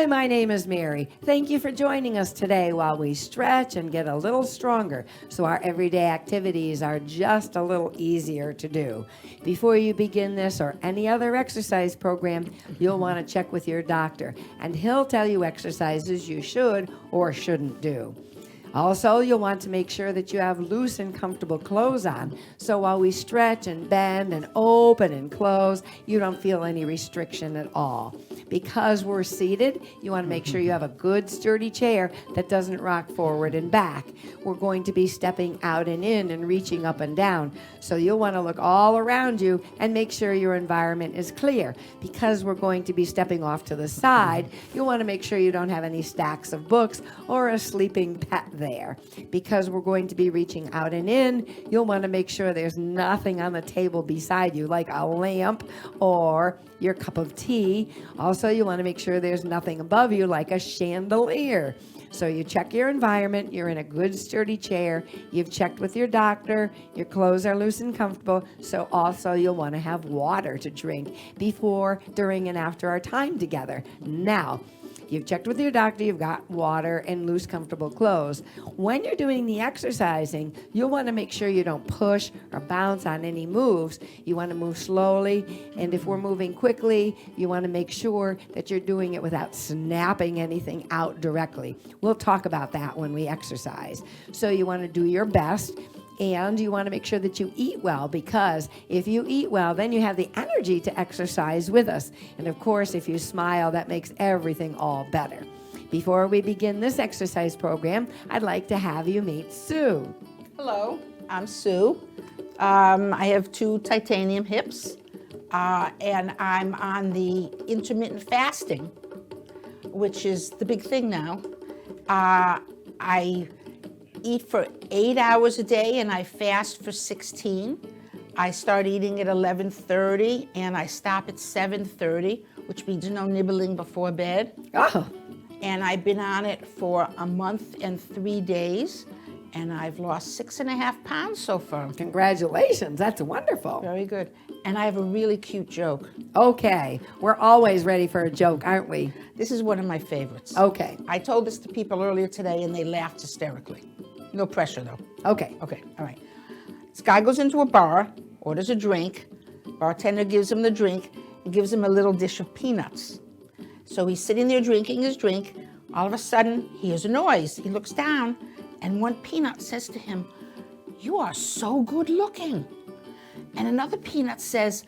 Hi, my name is Mary. Thank you for joining us today while we stretch and get a little stronger so our everyday activities are just a little easier to do. Before you begin this or any other exercise program, you'll want to check with your doctor, and he'll tell you exercises you should or shouldn't do. Also, you'll want to make sure that you have loose and comfortable clothes on, so while we stretch and bend and open and close, you don't feel any restriction at all. Because we're seated, you want to make sure you have a good sturdy chair that doesn't rock forward and back. We're going to be stepping out and in and reaching up and down, so you'll want to look all around you and make sure your environment is clear. Because we're going to be stepping off to the side, you'll want to make sure you don't have any stacks of books or a sleeping pet there. Because we're going to be reaching out and in, you'll want to make sure there's nothing on the table beside you, like a lamp or your cup of tea. Also, you want to make sure there's nothing above you, like a chandelier. So you check your environment, you're in a good sturdy chair, you've checked with your doctor, your clothes are loose and comfortable, so also you'll want to have water to drink before, during, and after our time together. Now, you've checked with your doctor, you've got water and loose, comfortable clothes. When you're doing the exercising, you'll want to make sure you don't push or bounce on any moves. You want to move slowly, and if we're moving quickly, you want to make sure that you're doing it without snapping anything out directly. We'll talk about that when we exercise. So you want to do your best. And you want to make sure that you eat well, because if you eat well, then you have the energy to exercise with us. And of course, if you smile, that makes everything all better. Before we begin this exercise program, I'd like to have you meet Sue. Hello, I'm Sue. I have 2 titanium hips, and I'm on the intermittent fasting, which is the big thing now. I eat for 8 hours a day and I fast for 16. I start eating at 11:30 and I stop at 7:30, which means no nibbling before bed. Oh, And I've been on it for a month and 3 days, and I've lost 6.5 pounds so far. congratulations. That's wonderful. Very good. And I have a really cute joke. Okay, we're always ready for a joke, aren't we? This is one of my favorites. Okay, I told this to people earlier today and they laughed hysterically. No pressure though. okay. Okay, all right. This guy goes into a bar, orders a drink. Bartender gives him the drink and gives him a little dish of peanuts. So he's sitting there drinking his drink. All of a sudden, he hears a noise. He looks down, and one peanut says to him, "You are so good looking." And another peanut says,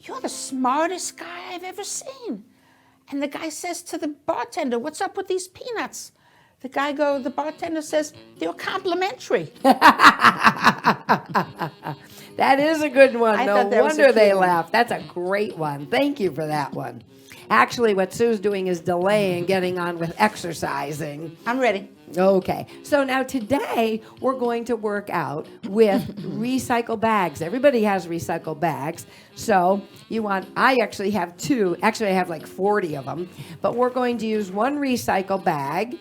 "You're the smartest guy I've ever seen." And the guy says to the bartender, "What's up with these peanuts?" The bartender says, "They're complimentary." That is a good one. I No thought that was a wonder they cute one. laughed. That's a great one. Thank you for that one. Actually, what Sue's doing is delaying getting on with exercising. I'm ready. Okay, so now today we're going to work out with recycle bags. Everybody has recycle bags. So I actually have 2. Actually, I have like 40 of them. But we're going to use one recycle bag,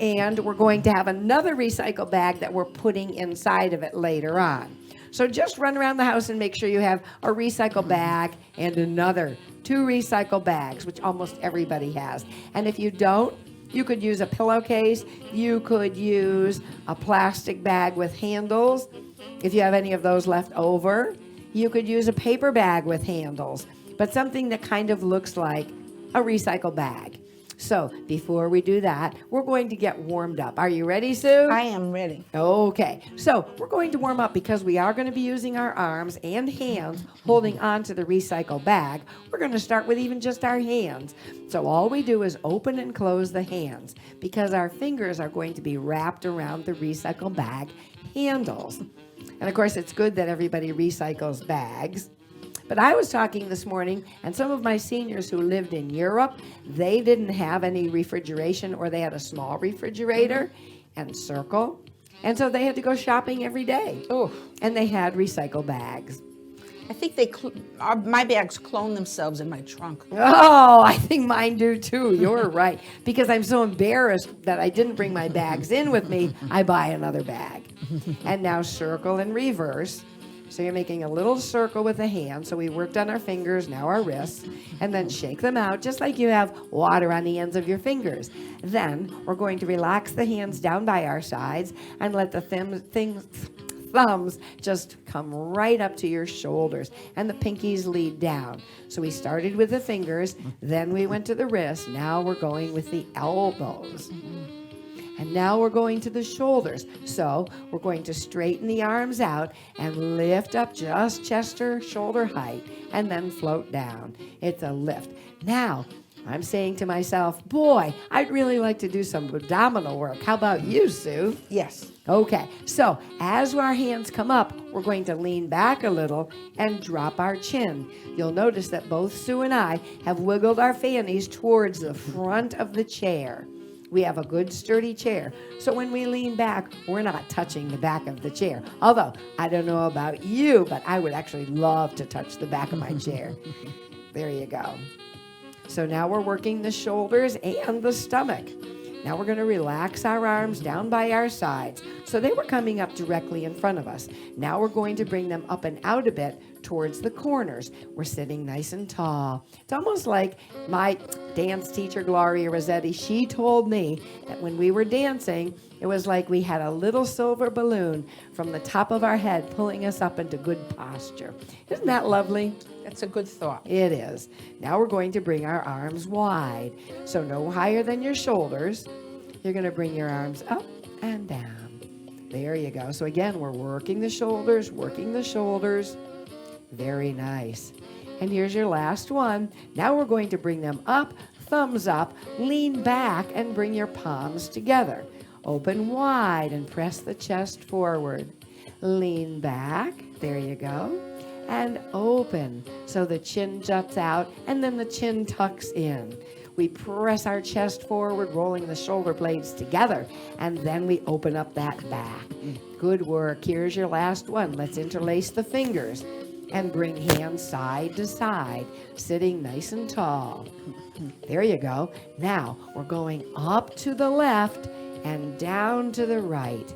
and we're going to have another recycle bag that we're putting inside of it later on. So just run around the house and make sure you have a recycle bag and another 2 recycle bags, which almost everybody has. And if you don't, you could use a pillowcase. You could use a plastic bag with handles. If you have any of those left over, you could use a paper bag with handles, but something that kind of looks like a recycle bag. So before we do that, we're going to get warmed up. Are you ready, Sue? I am ready. Okay, so we're going to warm up because we are going to be using our arms and hands holding on to the recycle bag. We're going to start with even just our hands. So all we do is open and close the hands because our fingers are going to be wrapped around the recycle bag handles. And of course, it's good that everybody recycles bags. But I was talking this morning, and some of my seniors who lived in Europe, they didn't have any refrigeration, or they had a small refrigerator and circle. And so they had to go shopping every day. Oh, And they had recycle bags. I think my bags clone themselves in my trunk. Oh, I think mine do too. You're right. Because I'm so embarrassed that I didn't bring my bags in with me, I buy another bag. And now circle and reverse. So you're making a little circle with a hand. So we worked on our fingers, now our wrists, and then shake them out just like you have water on the ends of your fingers. Then we're going to relax the hands down by our sides and let the thumbs just come right up to your shoulders and the pinkies lead down. So we started with the fingers, then we went to the wrists. Now we're going with the elbows. And now we're going to the shoulders. So we're going to straighten the arms out and lift up just chest or shoulder height and then float down. It's a lift. Now, I'm saying to myself, boy, I'd really like to do some abdominal work. How about you, Sue? Yes. Okay, so as our hands come up, we're going to lean back a little and drop our chin. You'll notice that both Sue and I have wiggled our fannies towards the front of the chair. We have a good sturdy chair. So when we lean back, we're not touching the back of the chair. Although, I don't know about you, but I would actually love to touch the back of my chair. There you go. So now we're working the shoulders and the stomach. Now we're going to relax our arms down by our sides. So they were coming up directly in front of us. Now we're going to bring them up and out a bit towards the corners. We're sitting nice and tall. It's almost like my dance teacher, Gloria Rossetti, she told me that when we were dancing, it was like we had a little silver balloon from the top of our head pulling us up into good posture. Isn't that lovely? That's a good thought. It is. Now we're going to bring our arms wide. So no higher than your shoulders. You're going to bring your arms up and down. There you go. So again, we're working the shoulders, working the shoulders. Very nice. And here's your last one. Now we're going to bring them up, thumbs up, lean back, and bring your palms together. Open wide and press the chest forward. Lean back. There you go. And open so the chin juts out and then the chin tucks in. We press our chest forward, rolling the shoulder blades together, and then we open up that back. Good work. Here's your last one. Let's interlace the fingers and bring hands side to side, sitting nice and tall. There you go. Now we're going up to the left and down to the right.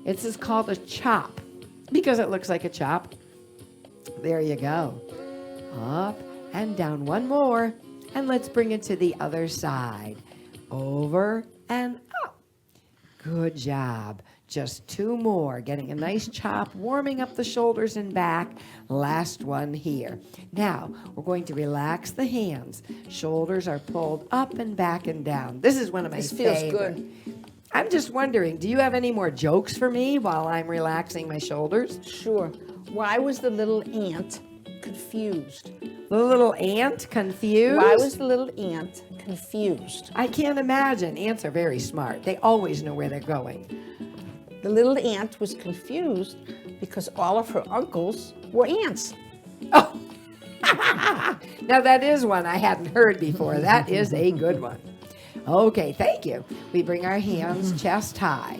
This is called a chop because it looks like a chop. There you go. Up and down. One more. And let's bring it to the other side. Over and up. Good job. Just two more. Getting a nice chop, warming up the shoulders and back. Last one here. Now, we're going to relax the hands. Shoulders are pulled up and back and down. This is one of my favorites. This feels good. I'm just wondering, do you have any more jokes for me while I'm relaxing my shoulders? Sure. Why was the little ant confused? The little ant confused? Why was the little ant confused? I can't imagine. Ants are very smart. They always know where they're going. The little ant was confused because all of her uncles were ants. Oh, now that is one I hadn't heard before. That is a good one. Okay, thank you. We bring our hands chest high.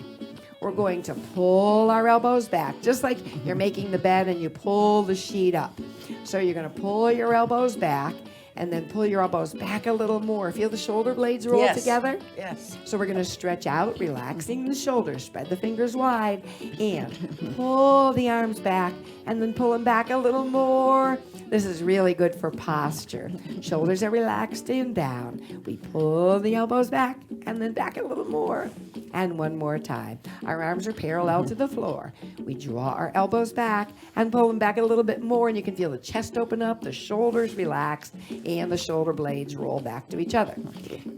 We're going to pull our elbows back, just like you're making the bed and you pull the sheet up. So you're going to pull your elbows back and then pull your elbows back a little more. Feel the shoulder blades roll together? Yes. So we're going to stretch out, relaxing the shoulders. Spread the fingers wide and pull the arms back and then pull them back a little more. This is really good for posture. Shoulders are relaxed and down. We pull the elbows back and then back a little more. And one more time. Our arms are parallel to the floor. We draw our elbows back and pull them back a little bit more, and you can feel the chest open up, the shoulders relaxed, and the shoulder blades roll back to each other.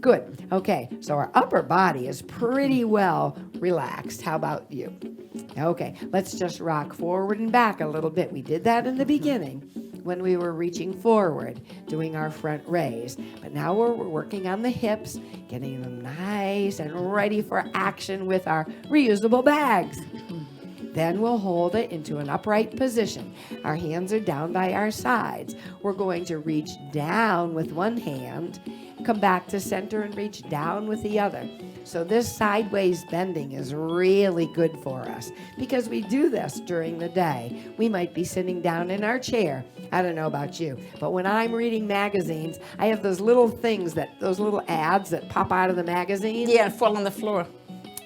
Good. Okay, so our upper body is pretty well relaxed. How about you? Okay, let's just rock forward and back a little bit. We did that in the beginning when we were reaching forward, doing our front raise. But now we're working on the hips, getting them nice and ready for action with our reusable bags. Then we'll hold it into an upright position. Our hands are down by our sides. We're going to reach down with one hand, come back to center and reach down with the other. So this sideways bending is really good for us because we do this during the day. We might be sitting down in our chair. I don't know about you, but when I'm reading magazines, I have those little things those little ads that pop out of the magazine. Yeah, fall on the floor.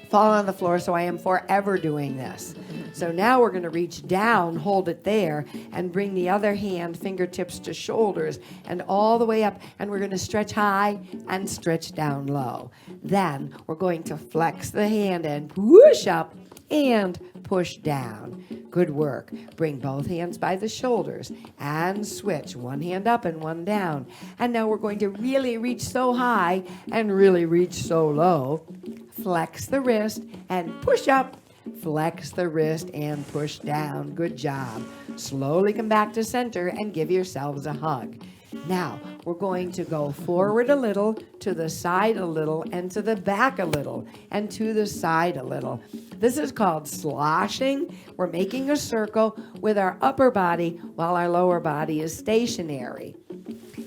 Fall on the floor, so I am forever doing this. So now we're going to reach down, hold it there, and bring the other hand, fingertips to shoulders, and all the way up. And we're going to stretch high and stretch down low. Then we're going to flex the hand and push up and push down. Good work. Bring both hands by the shoulders and switch. One hand up and one down. And now we're going to really reach so high and really reach so low. Flex the wrist and push up. Flex the wrist and push down. Good job. Slowly come back to center and give yourselves a hug. Now, we're going to go forward a little, to the side a little, and to the back a little, and to the side a little. This is called sloshing. We're making a circle with our upper body while our lower body is stationary.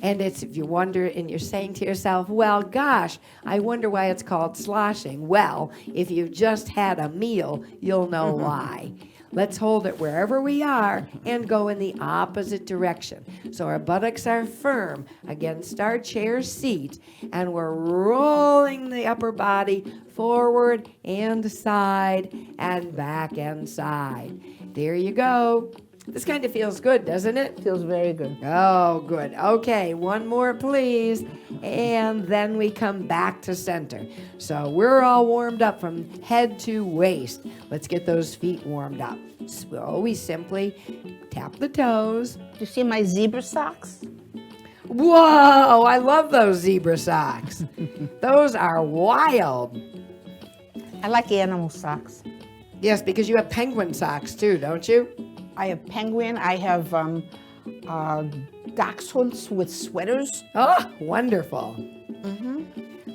And it's, if you wonder and you're saying to yourself, well, gosh, I wonder why it's called sloshing. Well, if you've just had a meal, you'll know why. Let's hold it wherever we are and go in the opposite direction. So our buttocks are firm against our chair seat, and we're rolling the upper body forward and side and back and side. There you go. This kind of feels good, doesn't it? Feels very good. Oh, good. Okay, one more, please. And then we come back to center. So we're all warmed up from head to waist. Let's get those feet warmed up. So we simply tap the toes. Do you see my zebra socks? Whoa, I love those zebra socks. Those are wild. I like animal socks. Yes, because you have penguin socks too, don't you? I have penguin. I have dachshunds with sweaters. Oh, wonderful.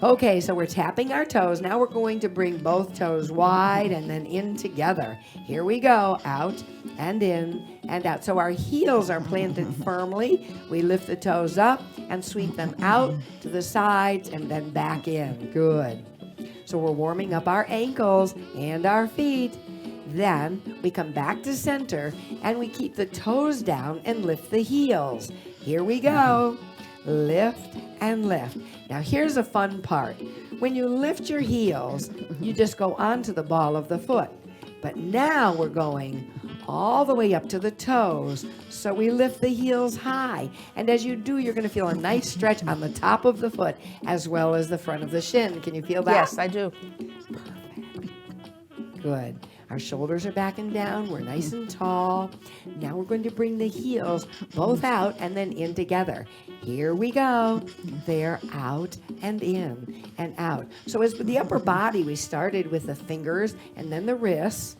Okay, so we're tapping our toes. Now we're going to bring both toes wide and then in together. Here we go. Out and in and out. So our heels are planted firmly. We lift the toes up and sweep them out to the sides and then back in. Good. So we're warming up our ankles and our feet. Then we come back to center and we keep the toes down and lift the heels. Here we go. Lift and lift. Now here's a fun part. When you lift your heels, you just go onto the ball of the foot. But now we're going all the way up to the toes. So we lift the heels high. And as you do, you're going to feel a nice stretch on the top of the foot as well as the front of the shin. Can you feel that? Yes, I do. Good. Our shoulders are back and down. We're nice and tall. Now we're going to bring the heels both out and then in together. Here we go. They're out and in and out. So as with the upper body, we started with the fingers and then the wrists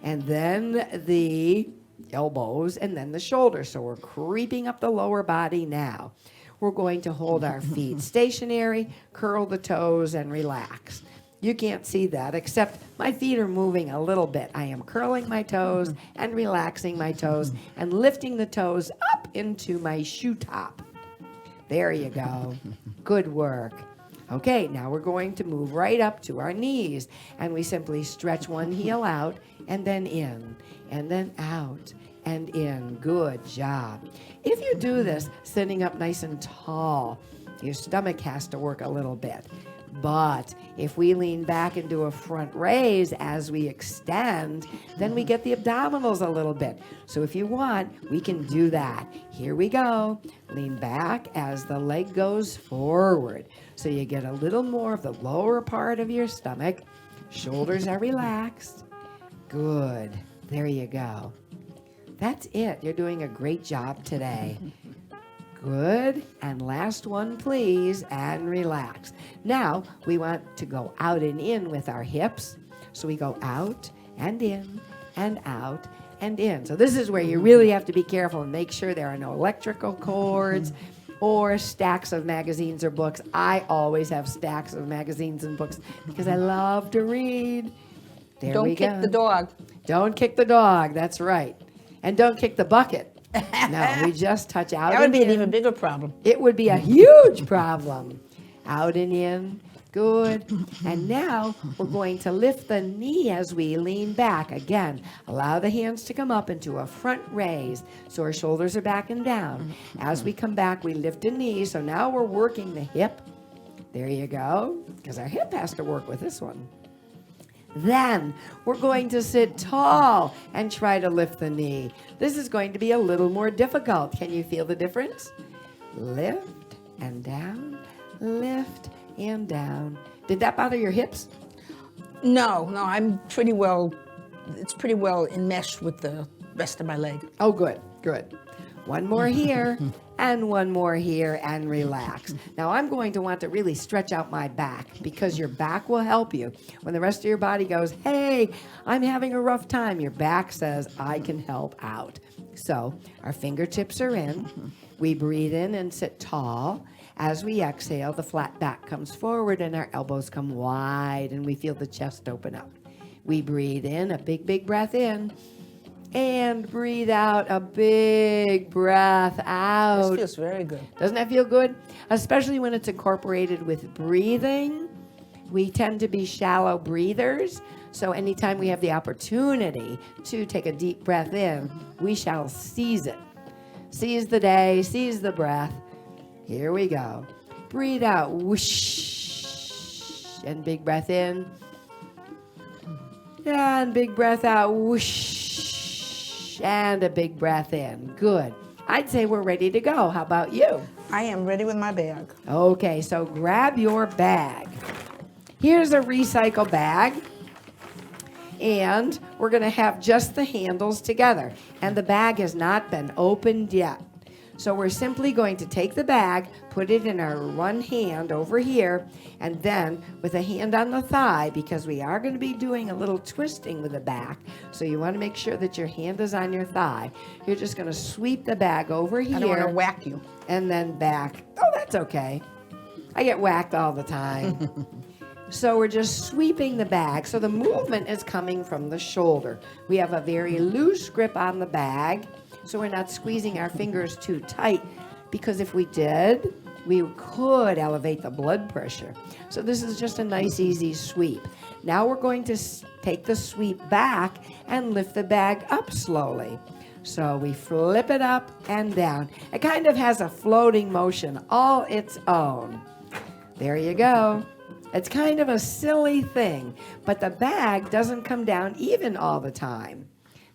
and then the elbows and then the shoulders. So we're creeping up the lower body now. We're going to hold our feet stationary, curl the toes, and relax. You can't see that, except my feet are moving a little bit. I am curling my toes and relaxing my toes and lifting the toes up into my shoe top. There you go. Good work. Okay, now we're going to move right up to our knees, and we simply stretch one heel out and then in, and then out and in. Good job. If you do this sitting up nice and tall, your stomach has to work a little bit. But if we lean back and do a front raise as we extend, then we get the abdominals a little bit. So if you want, we can do that. Here we go. Lean back as the leg goes forward. So you get a little more of the lower part of your stomach. Shoulders are relaxed. Good. There you go. That's it. You're doing a great job today. Good. And last one, please, and relax. Now, we want to go out and in with our hips. So we go out and in and out and in. So this is where you really have to be careful and make sure there are no electrical cords or stacks of magazines or books. I always have stacks of magazines and books because I love to read. There Don't we go. kick the dog. Don't kick the dog. That's right. And don't kick the bucket. No, we just touch out. That would be an in. even bigger problem. It would be a huge problem. Out and in. Good. And now we're going to lift the knee as we lean back. Again, allow the hands to come up into a front raise so our shoulders are back and down. As we come back, we lift a knee. So now we're working the hip. There you go. Because our hip has to work with this one. Then we're going to sit tall and try to lift the knee. This is going to be a little more difficult. Can you feel the difference? Lift and down, lift and down. Did that bother your hips? No, I'm pretty well, it's pretty well enmeshed with the rest of my leg. Oh, good, good. One more here and one more here and relax. Now I'm going to want to really stretch out my back because your back will help you. When the rest of your body goes, hey, I'm having a rough time, your back says, I can help out. So our fingertips are in. We breathe in and sit tall. As we exhale, the flat back comes forward and our elbows come wide and we feel the chest open up. We breathe in, a big, big breath in. And breathe out a big breath out. This feels very good. Doesn't that feel good? Especially when it's incorporated with breathing. We tend to be shallow breathers. So anytime we have the opportunity to take a deep breath in, we shall seize it. Seize the day, seize the breath. Here we go. Breathe out. Whoosh. And big breath in. And big breath out. Whoosh. And a big breath in. Good. I'd say we're ready to go. How about you? I am ready with my bag. Okay, so grab your bag. Here's a recycle bag. And we're going to have just the handles together. And the bag has not been opened yet. So we're simply going to take the bag, put it in our one hand over here, and then with a hand on the thigh, because we are going to be doing a little twisting with the back, so you want to make sure that your hand is on your thigh. You're just going to sweep the bag over here. I don't want to whack you. And then back. Oh, that's okay. I get whacked all the time. So we're just sweeping the bag. So the movement is coming from the shoulder. We have a very loose grip on the bag. So we're not squeezing our fingers too tight, because if we did, we could elevate the blood pressure. So this is just a nice, easy sweep. Now we're going to take the sweep back and lift the bag up slowly. So we flip it up and down. It kind of has a floating motion all its own. There you go. It's kind of a silly thing, but the bag doesn't come down even all the time.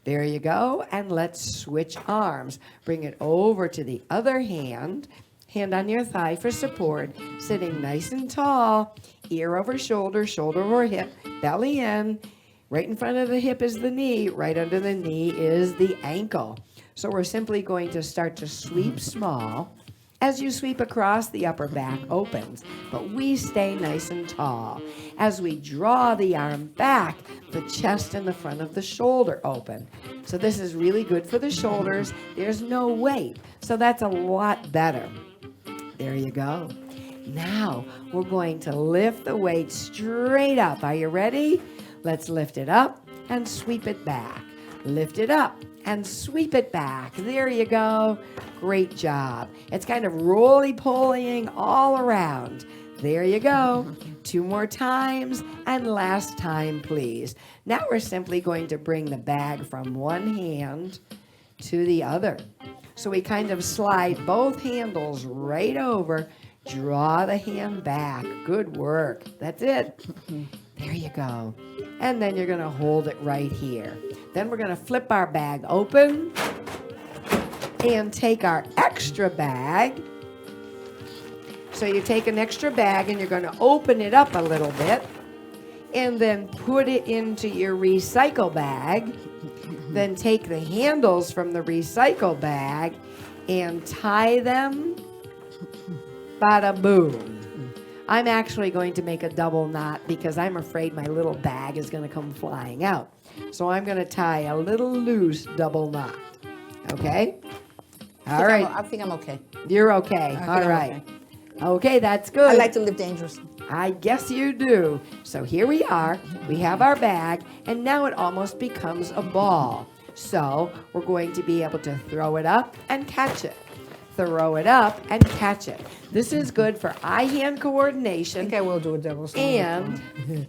There you go, and let's switch arms. Bring it over to the other hand. Hand on your thigh for support. Sitting nice and tall. Ear over shoulder, shoulder over hip, belly in. Right in front of the hip is the knee. Right under the knee is the ankle. So we're simply going to start to sweep small. As you sweep across, the upper back opens, but we stay nice and tall. As we draw the arm back, the chest and the front of the shoulder open. So this is really good for the shoulders. There's no weight, so that's a lot better. There you go. Now we're going to lift the weight straight up. Are you ready? Let's lift it up and sweep it back. Lift it up and sweep it back. There you go. Great job. It's kind of roly-polying all around. There you go. 2 more times, and last time, please. Now we're simply going to bring the bag from one hand to the other. So we kind of slide both handles right over, draw the hand back. Good work. That's it. There you go. And then you're going to hold it right here. Then we're going to flip our bag open and take our extra bag. So you take an extra bag and you're going to open it up a little bit and then put it into your recycle bag. Then take the handles from the recycle bag and tie them. Bada boom. I'm actually going to make a double knot because I'm afraid my little bag is going to come flying out. So I'm going to tie a little loose double knot. Okay? All right. I think I'm okay. You're okay. All right. Okay, that's good. I like to live dangerous. I guess you do. So here we are. We have our bag, and now it almost becomes a ball. So we're going to be able to throw it up and catch it. Throw it up and catch it. This is good for eye-hand I coordination. think I will do a double swing. And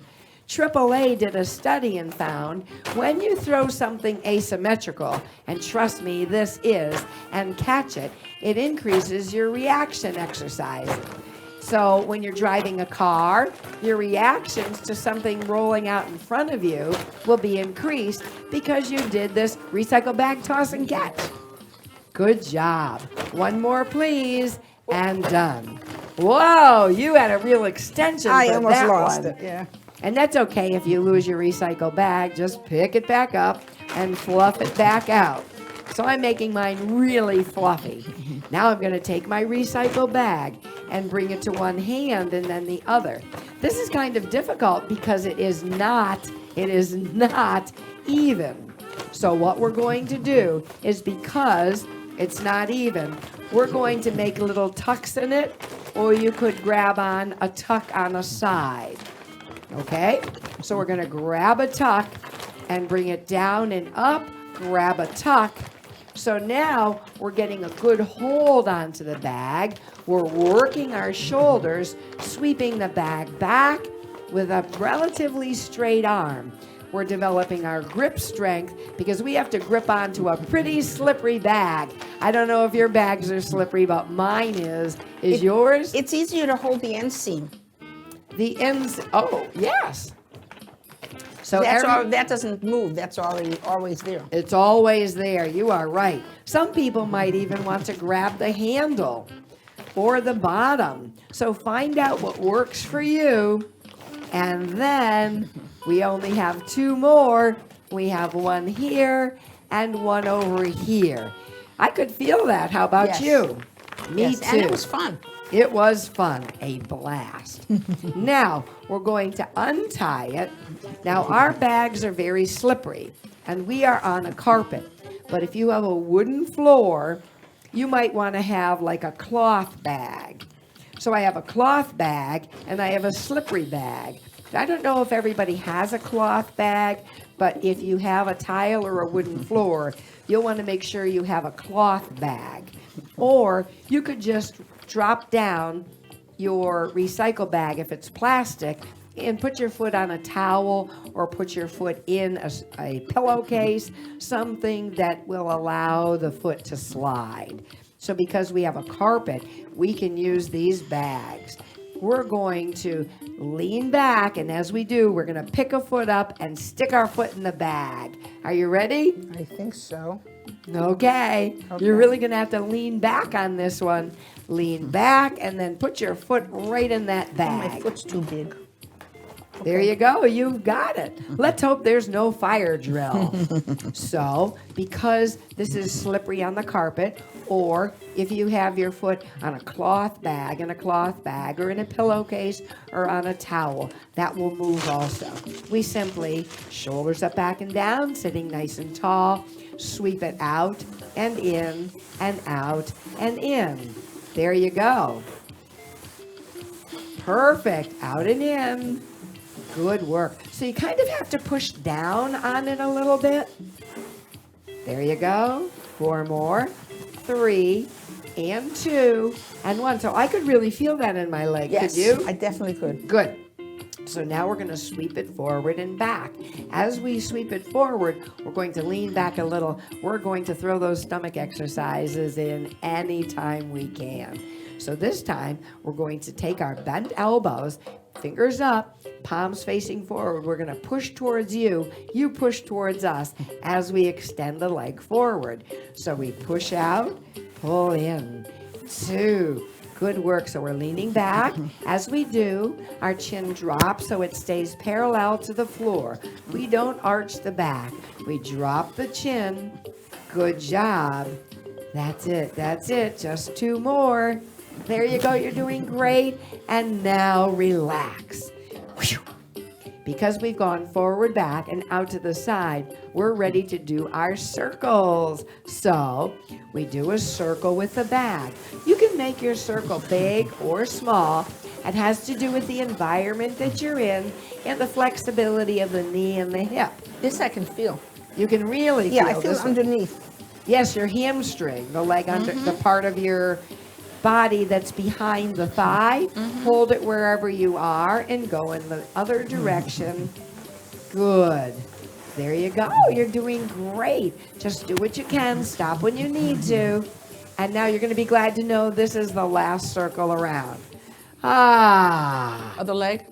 AAA did a study and found when you throw something asymmetrical, and trust me, this is, and catch it, it increases your reaction exercise. So when you're driving a car, your reactions to something rolling out in front of you will be increased because you did this recycle bag toss and catch. Good job. One more, please, and done. Whoa, you had a real extension I for almost that lost one. it, yeah. And that's okay if you lose your recycle bag. Just pick it back up and fluff it back out. So I'm making mine really fluffy. Now I'm going to take my recycle bag and bring it to one hand and then the other. This is kind of difficult because it is not even. So what we're going to do is, because it's not even, we're going to make little tucks in it, or you could grab on a tuck on a side. Okay? So we're going to grab a tuck and bring it down and up, grab a tuck. So now we're getting a good hold onto the bag. We're working our shoulders, sweeping the bag back with a relatively straight arm. We're developing our grip strength because we have to grip onto a pretty slippery bag. I don't know if your bags are slippery, but mine is. Is yours? It's easier to hold the end seam. The ends, oh, yes. So That doesn't move. That's always there. It's always there. You are right. Some people might even want to grab the handle or the bottom. So find out what works for you. And then we only have two more. We have one here and one over here. I could feel that. How about Yes. you? Me Yes, too. and it was fun. It was fun, a blast. Now, we're going to untie it. Now, our bags are very slippery, and we are on a carpet. But if you have a wooden floor, you might want to have like a cloth bag. So I have a cloth bag, and I have a slippery bag. I don't know if everybody has a cloth bag, but if you have a tile or a wooden floor, you'll want to make sure you have a cloth bag. Or you could just drop down your recycle bag if it's plastic and put your foot on a towel or put your foot in a pillowcase, something that will allow the foot to slide. So because we have a carpet, we can use these bags. We're going to lean back, and as we do, we're going to pick a foot up and stick our foot in the bag. Are you ready? I think so. Okay. You're really going to have to lean back on this one. Lean back and then put your foot right in that bag. My foot's too big. There you go. You've got it. Let's hope there's no fire drill. So, because this is slippery on the carpet, or if you have your foot on a cloth bag, in a cloth bag, or in a pillowcase, or on a towel, that will move also. We simply, shoulders up, back, and down, sitting nice and tall, sweep it out and in and out and in. There you go. Perfect. Out and in. Good work. So you kind of have to push down on it a little bit. There you go. 4 more. 3 and 2 and 1. So I could really feel that in my leg. Yes, Could you? I definitely could. Good. So now we're going to sweep it forward and back. As we sweep it forward, we're going to lean back a little. We're going to throw those stomach exercises in anytime we can. So this time, we're going to take our bent elbows, fingers up, palms facing forward. We're going to push towards you. You push towards us as we extend the leg forward. So we push out, pull in, 2. Good work. So we're leaning back. As we do, our chin drops so it stays parallel to the floor. We don't arch the back. We drop the chin. Good job. That's it. That's it. Just 2 more. There you go. You're doing great. And now relax. Whew. Because we've gone forward, back, and out to the side, we're ready to do our circles. So we do a circle with the bag. You can make your circle big or small. It has to do with the environment that you're in and the flexibility of the knee and the hip. This I can feel. You can really Yeah, feel I feel this it one. underneath. Yes, your hamstring, the leg under the part of your body that's behind the thigh. Hold it wherever you are and go in the other direction. Good. There you go. You're doing great. Just do what you can. Stop when you need to. And now you're going to be glad to know this is the last circle around. Ah. Other leg.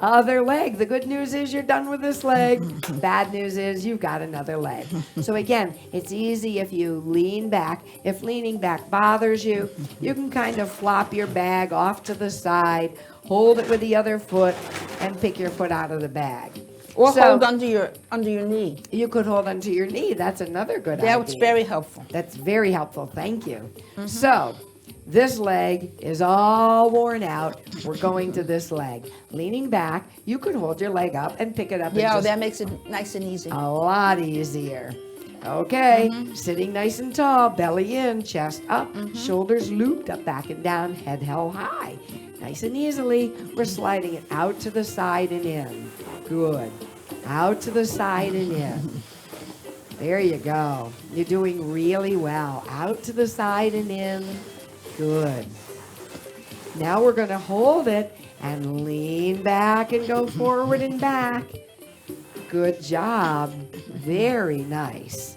Other leg. The good news is you're done with this leg. Bad news is you've got another leg. So again, it's easy if you lean back. If leaning back bothers you, you can kind of flop your bag off to the side, hold it with the other foot, and pick your foot out of the bag. Or So- hold under your knee. You could hold onto your knee. That's another good idea. That's very helpful. That's very helpful. Thank you. So, this leg is all worn out. We're going to this leg. Leaning back, you could hold your leg up and pick it up. Yeah, and just that makes it nice and easy. a lot easier. Okay, sitting nice and tall, belly in, chest up, shoulders looped up, back and down, head held high. Nice and easily, we're sliding it out to the side and in. Good. Out to the side and in. There you go. You're doing really well. Out to the side and in. Good. Now we're going to hold it and lean back and go forward and back. Good job. Very nice.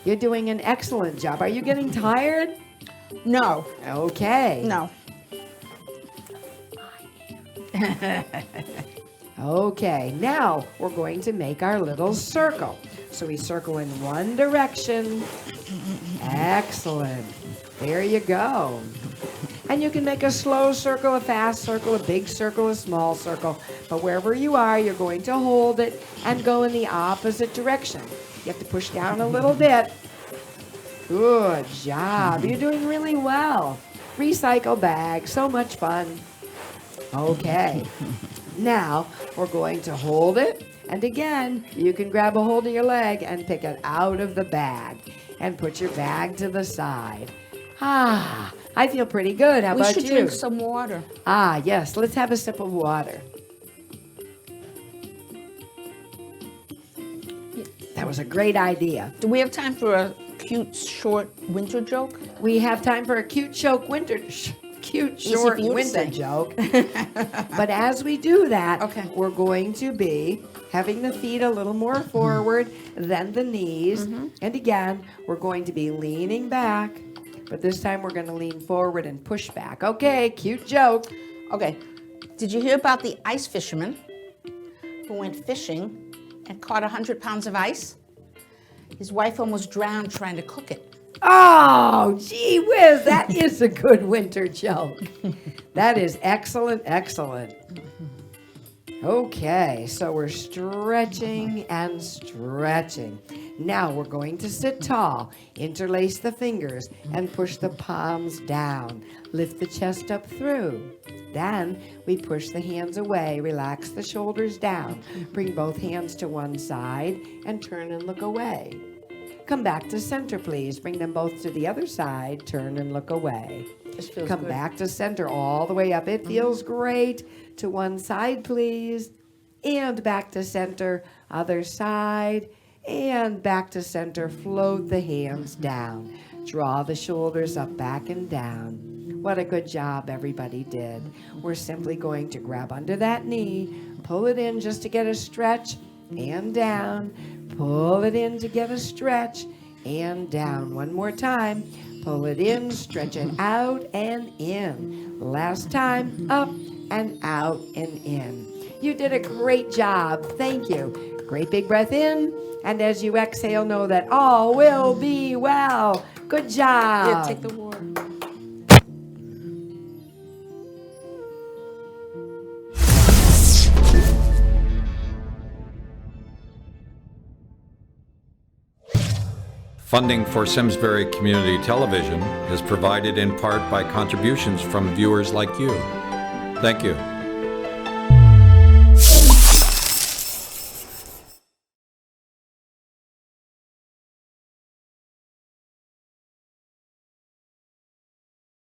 You're doing an excellent job. Are you getting tired? No, Okay. no. Okay, now we're going to make our little circle. So we circle in one direction. Excellent. There you go. And you can make a slow circle, a fast circle, a big circle, a small circle. But wherever you are, you're going to hold it and go in the opposite direction. You have to push down a little bit. Good job. You're doing really well. Recycle bag. So much fun. Okay. Now, we're going to hold it. And again, you can grab a hold of your leg and pick it out of the bag. And put your bag to the side. Ah, I feel pretty good. How We about should you? drink some water. Ah, yes. Let's have a sip of water. That was a great idea. Do we have time for a cute, short winter joke? We have time for a cute, short winter for you to winter say. joke. But as we do that, Okay. we're going to be having the feet a little more forward than the knees. And again, we're going to be leaning back, but this time we're going to lean forward and push back. Okay, cute joke. Okay. Did you hear about the ice fisherman who went fishing and caught 100 pounds of ice? His wife almost drowned trying to cook it. Oh, gee whiz, that is a good winter joke. That is excellent, excellent. Okay, so we're stretching and stretching. Now we're going to sit tall, interlace the fingers, and push the palms down. Lift the chest up through. Then we push the hands away, relax the shoulders down. Bring both hands to one side and turn and look away. Come back to center, please. Bring them both to the other side, turn and look away. This feels Come good. back to center all the way up. It feels great. To one side, please. And back to center, other side. And back to center. Float the hands down. Draw the shoulders up, back and down. What a good job everybody did. We're simply going to grab under that knee, pull it in just to get a stretch, and down. Pull it in to get a stretch, and down. One more time. Pull it in, stretch it out and in. Last time, up and out and in. You did a great job. Thank you. Great big breath in, and as you exhale, know that all will be well. Good job. Here, take the water. Funding for Simsbury Community Television is provided in part by contributions from viewers like you. Thank you.